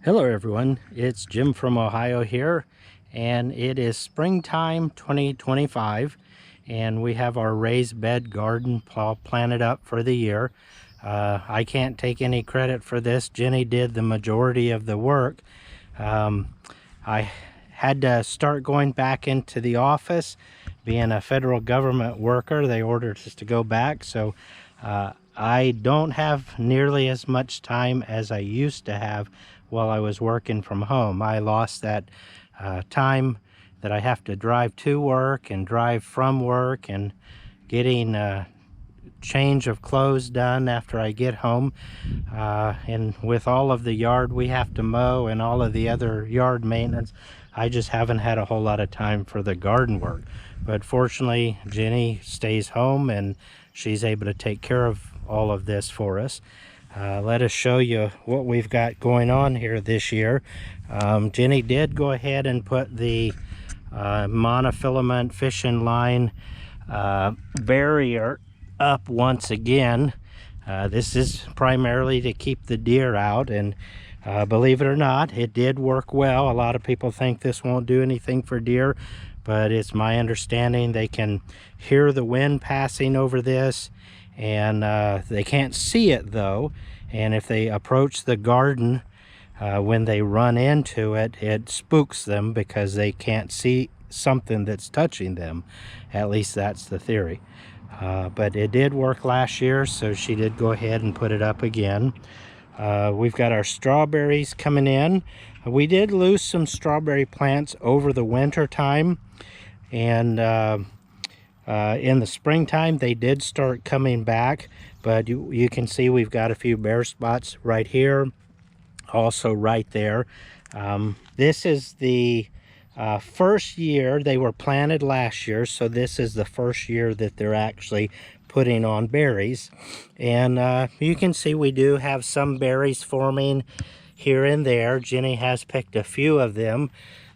Hello everyone, it's Jim from Ohio here, and it is springtime 2025, and we have our raised bed garden planted up for the year. I can't take any credit for this. Jenny did the majority of the work. I had to start going back into the office. Being a federal government worker, they ordered us to go back, so I don't have nearly as much time as I used to have while I was working from home. I lost that time that I have to drive to work and drive from work and getting change of clothes done after I get home, and with all of the yard we have to mow and all of the other yard maintenance, I just haven't had a whole lot of time for the garden work. But fortunately, Jenny stays home and she's able to take care of all of this for us. Let us show you what we've got going on here this year. Jenny did go ahead and put the monofilament fishing line barrier up once again. This is primarily to keep the deer out, and believe it or not, it did work well. A lot of people think this won't do anything for deer, but it's my understanding they can hear the wind passing over this, and they can't see it though. And if they approach the garden, when they run into it, it spooks them because they can't see something that's touching them. At least that's the theory. But it did work last year, so she did go ahead and put it up again. We've got our strawberries coming in. We did lose some strawberry plants over the winter time, and in the springtime they did start coming back, but you can see we've got a few bare spots right here, also right there. This is the first year. They were planted last year, so this is the first year that they're actually putting on berries. And you can see we do have some berries forming here and there. Jenny has picked a few of them,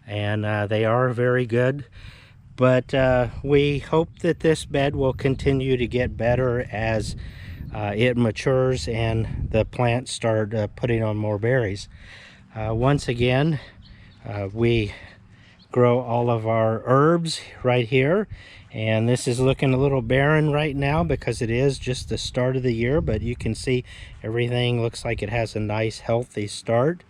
and they are very good. But we hope that this bed will continue to get better as it matures and the plants start putting on more berries. Once again, we grow all of our herbs right here, and this is looking a little barren right now because it is just the start of the year, but you can see everything looks like it has a nice healthy start.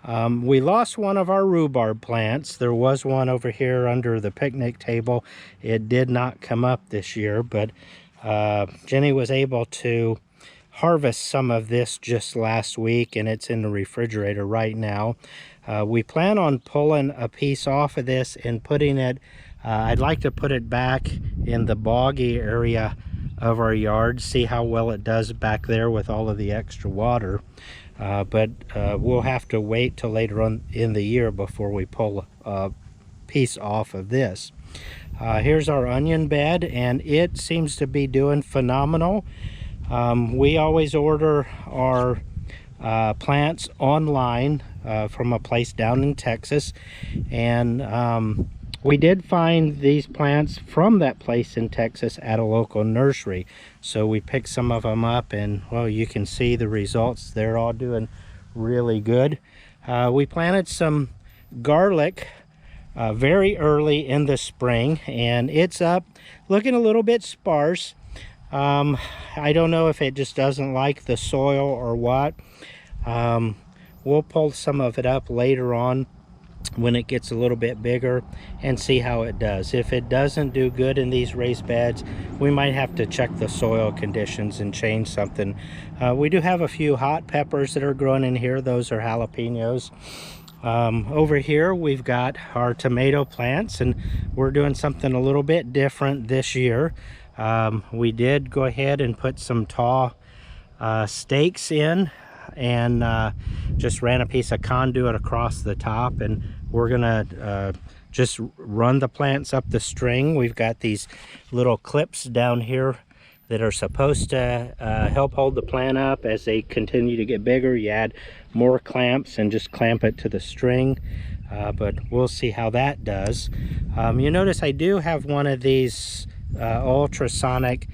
We lost one of our rhubarb plants. There was one over here under the picnic table. It did not come up this year, but Jenny was able to harvest some of this just last week, and it's in the refrigerator right now. We plan on pulling a piece off of this and putting it, I'd like to put it back in the boggy area of our yard, see how well it does back there with all of the extra water. But we'll have to wait till later on in the year before we pull a piece off of this. Here's our onion bed, and it seems to be doing phenomenal. We always order our plants online from a place down in Texas, and we did find these plants from that place in Texas at a local nursery. So we picked some of them up, and well, you can see the results. They're all doing really good. We planted some garlic very early in the spring, and it's up, looking a little bit sparse. I don't know if it just doesn't like the soil or what. We'll pull some of it up later on when it gets a little bit bigger and see how it does. If it doesn't do good in these raised beds, we might have to check the soil conditions and change something. We do have a few hot peppers that are growing in here. Those are jalapenos. Over here we've got our tomato plants, and we're doing something a little bit different this year. We did go ahead and put some tall stakes in, and just ran a piece of conduit across the top, and we're gonna just run the plants up the string. We've got these little clips down here that are supposed to help hold the plant up as they continue to get bigger. You add more clamps and just clamp it to the string, but we'll see how that does. You notice I do have one of these ultrasonic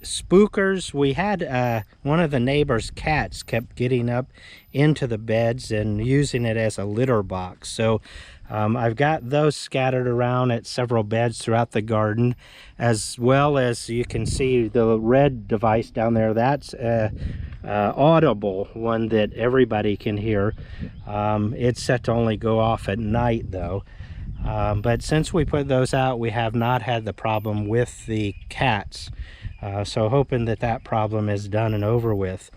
Spookers, we had one of the neighbor's cats kept getting up into the beds and using it as a litter box. So I've got those scattered around at several beds throughout the garden, as well as you can see the red device down there. That's audible, one that everybody can hear. It's set to only go off at night though. But since we put those out, we have not had the problem with the cats. So hoping that that problem is done and over with.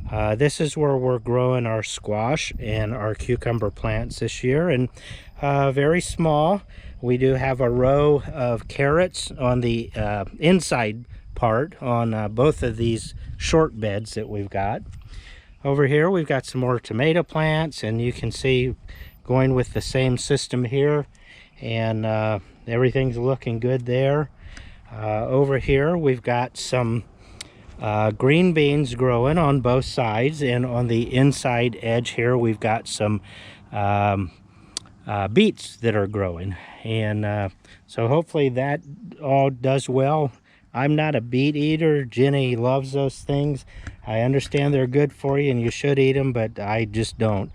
This is where we're growing our squash and our cucumber plants this year, and very small. We do have a row of carrots on the inside part on both of these short beds that we've got. Over here we've got some more tomato plants, and you can see going with the same system here, and everything's looking good there. Over here we've got some green beans growing on both sides, and on the inside edge here we've got some beets that are growing, and so hopefully that all does well. I'm not a beet eater. Jenny loves those things. I understand they're good for you and you should eat them, but I just don't.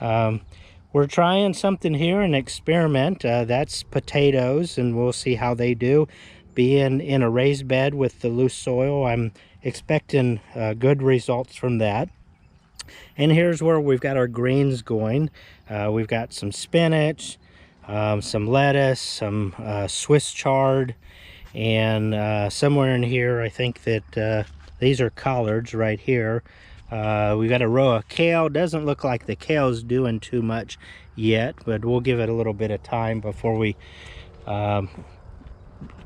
We're trying something here, an experiment. That's potatoes, and we'll see how they do. Being in a raised bed with the loose soil, I'm expecting good results from that. And here's where we've got our greens going. We've got some spinach, some lettuce, some Swiss chard, and somewhere in here I think that these are collards right here. We've got a row of kale. Doesn't look like the kale's doing too much yet, but we'll give it a little bit of time before we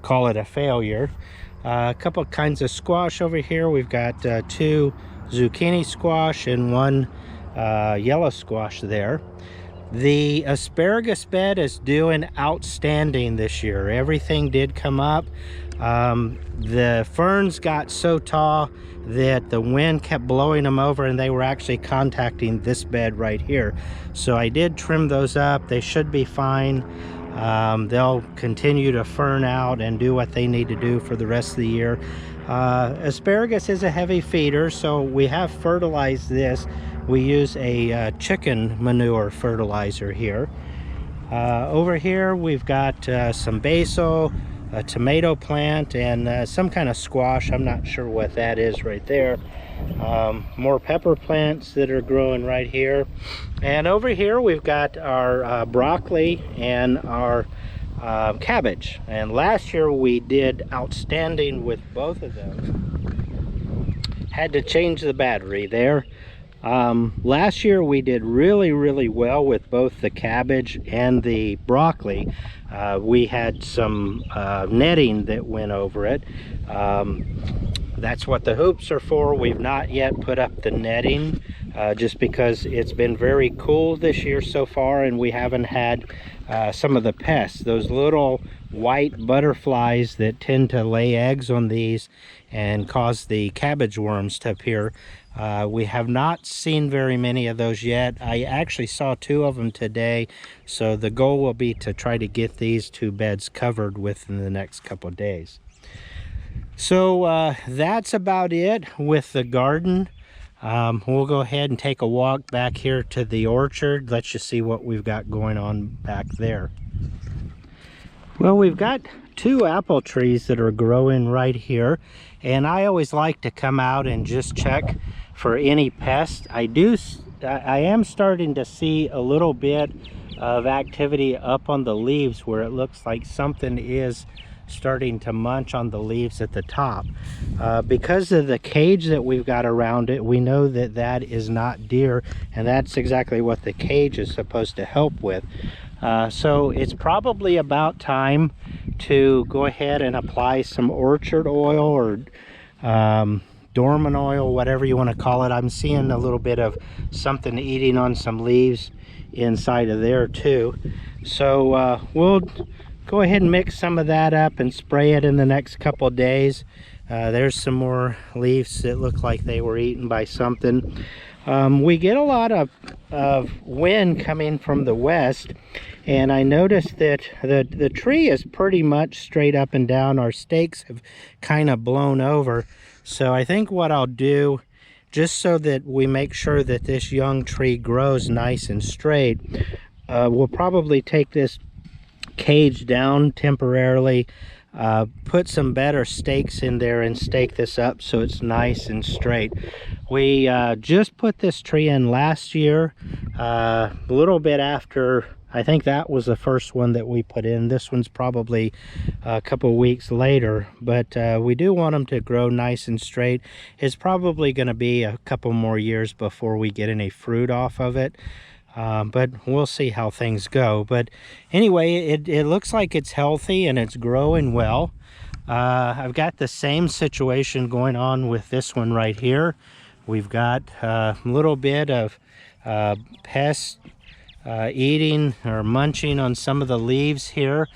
call it a failure. A couple kinds of squash over here. We've got 2 zucchini squash and 1 yellow squash there. The asparagus bed is doing outstanding this year. Everything did come up. The ferns got so tall that the wind kept blowing them over, and they were actually contacting this bed right here. So I did trim those up. They should be fine. They'll continue to fern out and do what they need to do for the rest of the year. Asparagus is a heavy feeder, so we have fertilized this. We use a chicken manure fertilizer here. Over here we've got some basil, a tomato plant, and some kind of squash. I'm not sure what that is right there. More pepper plants that are growing right here. And over here we've got our broccoli and our cabbage. And last year we did outstanding with both of them. Had to change the battery there. Last year we did really well with both the cabbage and the broccoli. We had some netting that went over it. That's what the hoops are for. We've not yet put up the netting just because it's been very cool this year so far, and we haven't had some of the pests, those little white butterflies that tend to lay eggs on these and cause the cabbage worms to appear. We have not seen very many of those yet. I actually saw 2 of them today, so the goal will be to try to get these 2 beds covered within the next couple of days. So that's about it with the garden. We'll go ahead and take a walk back here to the orchard. Let you see what we've got going on back there. Well, we've got 2 apple trees that are growing right here, and I always like to come out and just check for any pests. I am starting to see a little bit of activity up on the leaves where it looks like something is starting to munch on the leaves at the top. Because of the cage that we've got around it, we know that that is not deer, and that's exactly what the cage is supposed to help with. So it's probably about time to go ahead and apply some orchard oil or dormant oil, whatever you want to call it. I'm seeing a little bit of something eating on some leaves inside of there too. So we'll go ahead and mix some of that up and spray it in the next couple of days. There's some more leaves that look like they were eaten by something. We get a lot of wind coming from the west, and I noticed that the tree is pretty much straight up and down. Our stakes have kind of blown over. So I think what I'll do, just so that we make sure that this young tree grows nice and straight, we'll probably take this cage down temporarily, put some better stakes in there and stake this up so it's nice and straight. We just put this tree in last year, a little bit after, I think that was the first one that we put in. This one's probably a couple weeks later, but we do want them to grow nice and straight. It's probably going to be a couple more years before we get any fruit off of it. But we'll see how things go. But anyway, it looks like it's healthy and it's growing well. I've got the same situation going on with this one right here. We've got a little bit of pest eating or munching on some of the leaves here.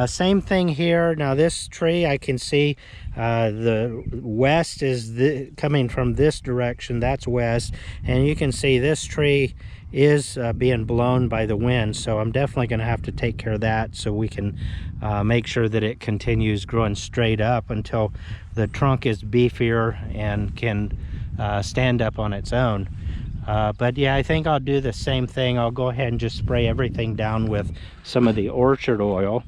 Same thing here. Now this tree, I can see the west is coming from this direction. That's west, and you can see this tree is being blown by the wind, so I'm definitely going to have to take care of that so we can make sure that it continues growing straight up until the trunk is beefier and can stand up on its own. But yeah, I think I'll do the same thing. I'll go ahead and just spray everything down with some of the orchard oil.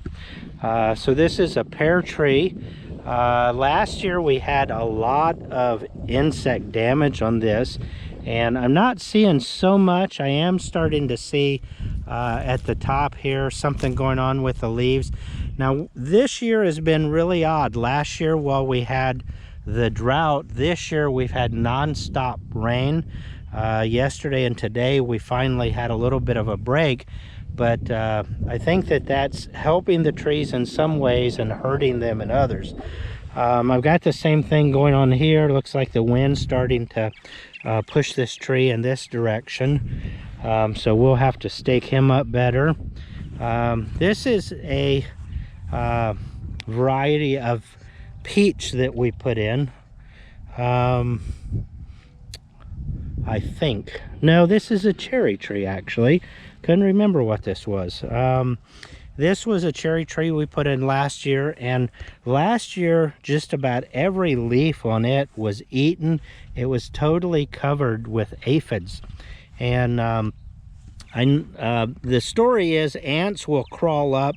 So this is a pear tree. Last year we had a lot of insect damage on this, and I'm not seeing so much. I am starting to see at the top here something going on with the leaves. Now this year has been really odd. Last year, while we had the drought, this year we've had non-stop rain. Yesterday and today we finally had a little bit of a break, but I think that that's helping the trees in some ways and hurting them in others. I've got the same thing going on here. Looks like the wind's starting to push this tree in this direction, so we'll have to stake him up better. This is a variety of peach that we put in. I think. No, this is a cherry tree, actually. Couldn't remember what this was. This was a cherry tree we put in last year, and last year just about every leaf on it was eaten. It was totally covered with aphids. And the story is ants will crawl up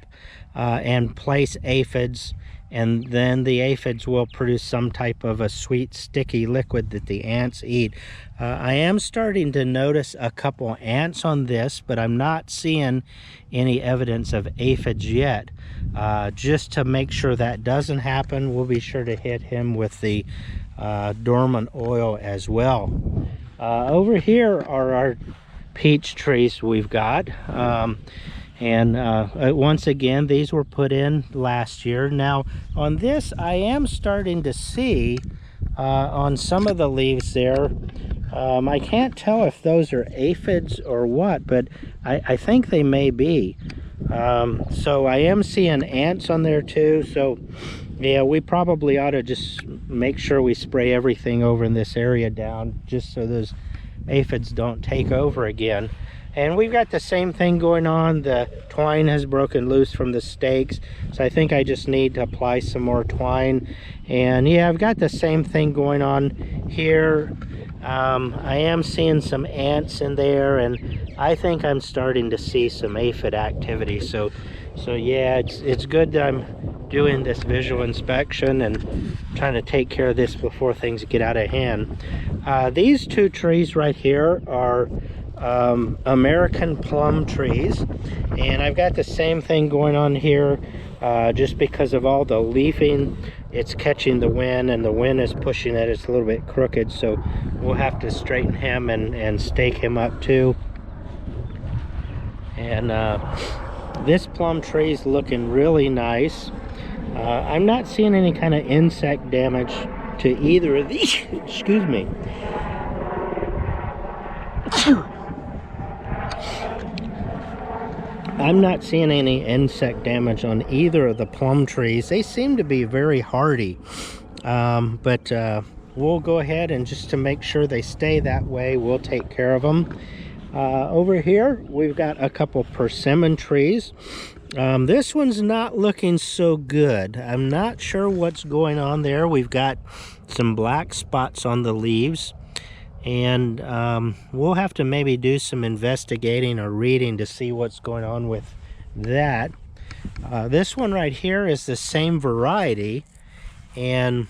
and place aphids, and then the aphids will produce some type of a sweet sticky liquid that the ants eat. I am starting to notice a couple ants on this, but I'm not seeing any evidence of aphids yet. Just to make sure that doesn't happen, we'll be sure to hit him with the dormant oil as well. Over here are our peach trees we've got. Once again, these were put in last year. Now on this, I am starting to see on some of the leaves there, I can't tell if those are aphids or what, but I think they may be. So I am seeing ants on there too. So yeah, we probably ought to just make sure we spray everything over in this area down, just so those aphids don't take over again. And we've got the same thing going on. The twine has broken loose from the stakes, so I think I just need to apply some more twine. And yeah, I've got the same thing going on here. I am seeing some ants in there, and I think I'm starting to see some aphid activity. So yeah, it's good that I'm doing this visual inspection and trying to take care of this before things get out of hand. These two trees right here are American plum trees, and I've got the same thing going on here. Just because of all the leafing, it's catching the wind, and the wind is pushing it. It's a little bit crooked, so we'll have to straighten him and stake him up too. And this plum tree is looking really nice. I'm not seeing any kind of insect damage to either of these. Excuse me. I'm not seeing any insect damage on either of the plum trees. They seem to be very hardy. But we'll go ahead and just to make sure they stay that way, we'll take care of them. Over here, we've got a couple persimmon trees. This one's not looking so good. I'm not sure what's going on there. We've got some black spots on the leaves, and we'll have to maybe do some investigating or reading to see what's going on with that. This one right here is the same variety, and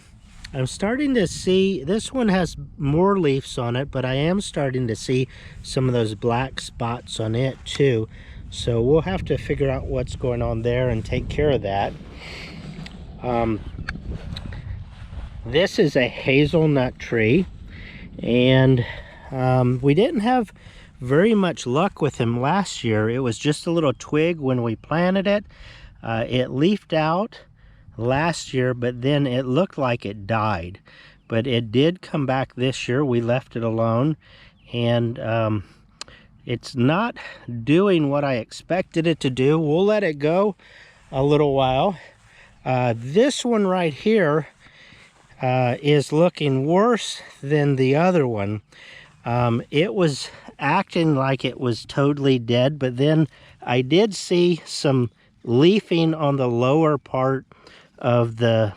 I'm starting to see, this one has more leaves on it, but I am starting to see some of those black spots on it too. So we'll have to figure out what's going on there and take care of that. This is a hazelnut tree, and we didn't have very much luck with him last year. It was just a little twig when we planted it. It leafed out last year, but then it looked like it died. But it did come back this year. We left it alone, and it's not doing what I expected it to do. We'll let it go a little while. This one right here is looking worse than the other one. It was acting like it was totally dead, but then I did see some leafing on the lower part of the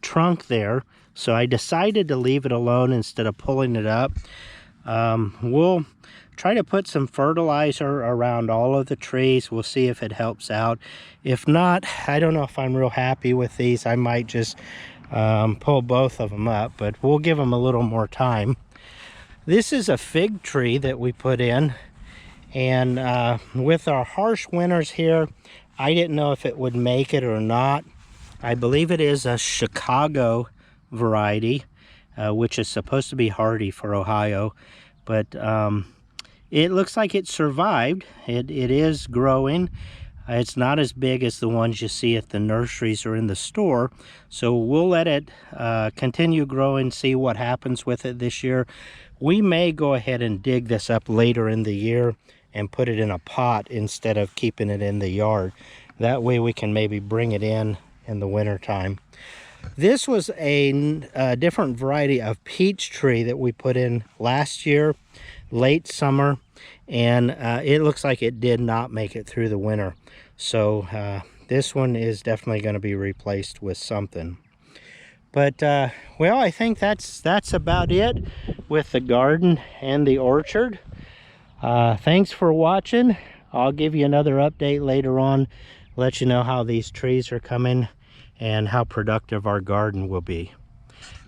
trunk there, so I decided to leave it alone instead of pulling it up. We'll try to put some fertilizer around all of the trees. We'll see if it helps out. If not, I don't know if I'm real happy with these. I might just pull both of them up, but we'll give them a little more time. This is a fig tree that we put in, and with our harsh winters here, I didn't know if it would make it or not. I believe it is a Chicago variety, which is supposed to be hardy for Ohio, but it looks like it survived. It is growing. It's not as big as the ones you see at the nurseries or in the store, so we'll let it continue growing, see what happens with it this year. We may go ahead and dig this up later in the year and put it in a pot instead of keeping it in the yard. That way we can maybe bring it in the winter time. This was a different variety of peach tree that we put in last year, late summer, and it looks like it did not make it through the winter. So this one is definitely going to be replaced with something. But well, I think that's about it with the garden and the orchard. Thanks for watching. I'll give you another update later on, let you know how these trees are coming and how productive our garden will be.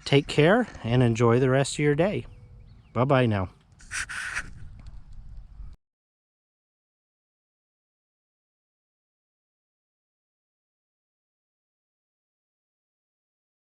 Take care and enjoy the rest of your day. Bye-bye now.